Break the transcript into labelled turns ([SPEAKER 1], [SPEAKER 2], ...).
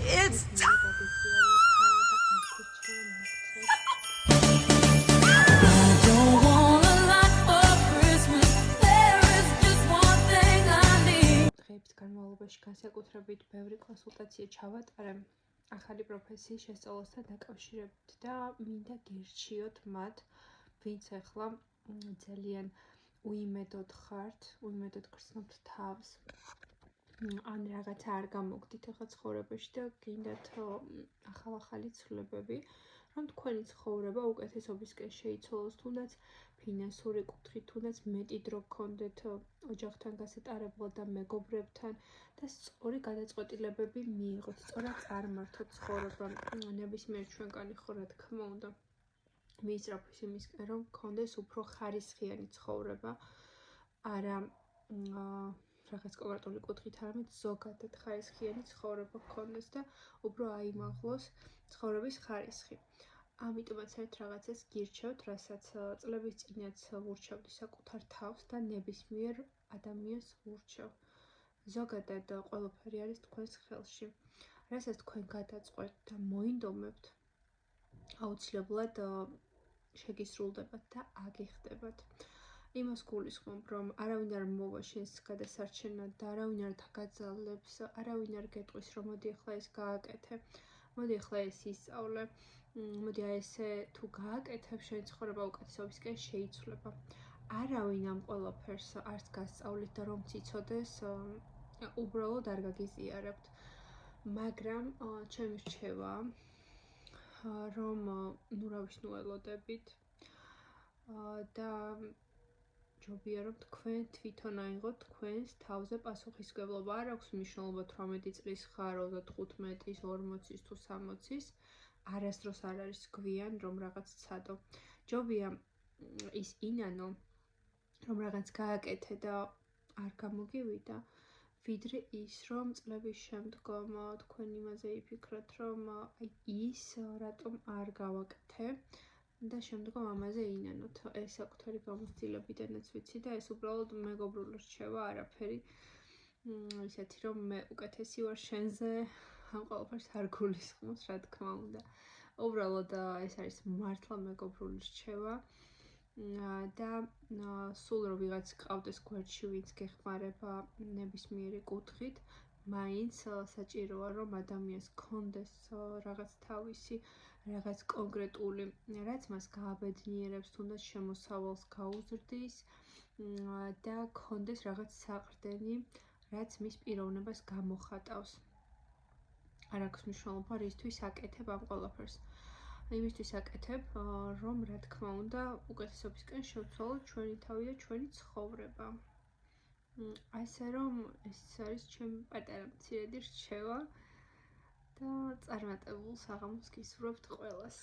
[SPEAKER 1] It's დღეების განმავლობაში განსაკუთრებით ბევრი კონსულტაცია ჩავატარე ახალი პროფესიის შესწავლასთან დაკავშირებით და მინდა გირჩიოთ მათ, ვინც ახლა ძალიან უიმედოდ ხართ, უიმედოდ გრძნობთ თავს, ან რაღაცა არ გამოგდით ახლა ცხოვრებაში და გინდათ ახალ-ახალი ცვლილებები, რომ თქვენი ცხოვრება უკეთესობისკენ შეიცვალოს, თუნდაც ფინანსური კუთხით, თუნდაც მეტი დრო გქონდეთ ოჯახთან გასატარებლად და მეგობრებთან და სწორი გადაწყვეტილებები მიიღოთ, სწორად წარმართოთ ცხოვრება. ნებისმიერ ჩვენკანი ხო, რა თქმა უნდა, მიისწრაფოს იმისკენ, რომ გქონდეს უფრო ხარისხიანი ცხოვრება, არა რაღაც კონკრეტული კუთხით, არამედ ზოგადად ხარისხიანი ცხოვრება გქონდეს და უფრო აიმაღლოს ცხოვრების ხარისხი. ამიტომაც ერთ რაღაცას გირჩევთ, რასაც წლების წინაც ვურჩევდი საკუთარ თავს და ნებისმიერ ადამიანს ვურჩევ. ზოგადად ყველაფერი არის თქვენს ხელში. რასაც თქვენ გადაწყვეტთ და მოინდომებთ, აუცილებლად შეგისრულდებათ და აგიხდებათ. იმას გულისხმობ, რომ არავინ არ მოვა შენს გადასარჩენად და არავინ არ დაგაძალებს, არავინ არ გეტყვის, რომ მოდი ახლა ეს გააკეთე, მოდი ახლა ეს ისწავლე, მოდი აი ესე თუ გააკეთებ, შენი ცხოვრება უკეთესობისკენ შეიცვლება. არავინ ამ ყველაფერს არც გასწავლით და რომ ციცოდეს, უბრალოდ არ გაგიზიარებთ. მაგრამ ჩემი რჩევაა, რომ ნურავის ველოდებით და ჯობია რომ თქვენ თვითონ აიღოთ თქვენს თავზე პასუხისმგებლობა. არ აქვს მნიშვნელობა 18 წლის ხარ, 35-ის, 40-ის თუ 60-ის, არასდროს არ არის გვიან რომ რაღაც ცადო. ჯობია ის ინანო, რომ რაღაც გააკეთე და არ გამოგივიდა, ვიდრე ის, რომ წლების შემდგომ თქვენ იმაზე იფიქროთ, რომ აი ის რატომ არ გავაკეთე და შემდგომ ამაზე ინანოთ. ეს საკუთარი გამოცდილებიდანაც ვიცი და ეს უბრალოდ მეგობრული რჩევა, არაფერი ისეთი, რომ მე უკეთესი ვარ შენზე, ამ ყველაფერს არ გულისხმობს, რა თქმა უნდა. უბრალოდ ეს არის მართლა მეგობრული რჩევა და სულ რომ ვიღაც ყავდეს გვერდში, ვინც გეხმარება ნებისმიერი კუთხით, მაინც საჭიროა, რომ ადამიანს გქონდეს რაღაც თავისი, რაღაც კონკრეტული, რაც მას გააბედნიერებს, თუნდაც შემოსავალს გაუზრდის და გქონდეს რაღაც საყრდენი, რაც მის პიროვნებას გამოხატავს. არ აქვს მნიშვნელობა, რისთვის აკეთებ ამ ყველაფერს. იმისთვის აკეთებ, რომ რა თქმა უნდა, უკეთესობისკენ შევცვალოთ ჩვენი თავი და ჩვენი ცხოვრება. ასე რომ ეს არის ჩემი პატარა მცირედი რჩევა და წარმატებულ საღამოს გისურვებთ ყველას.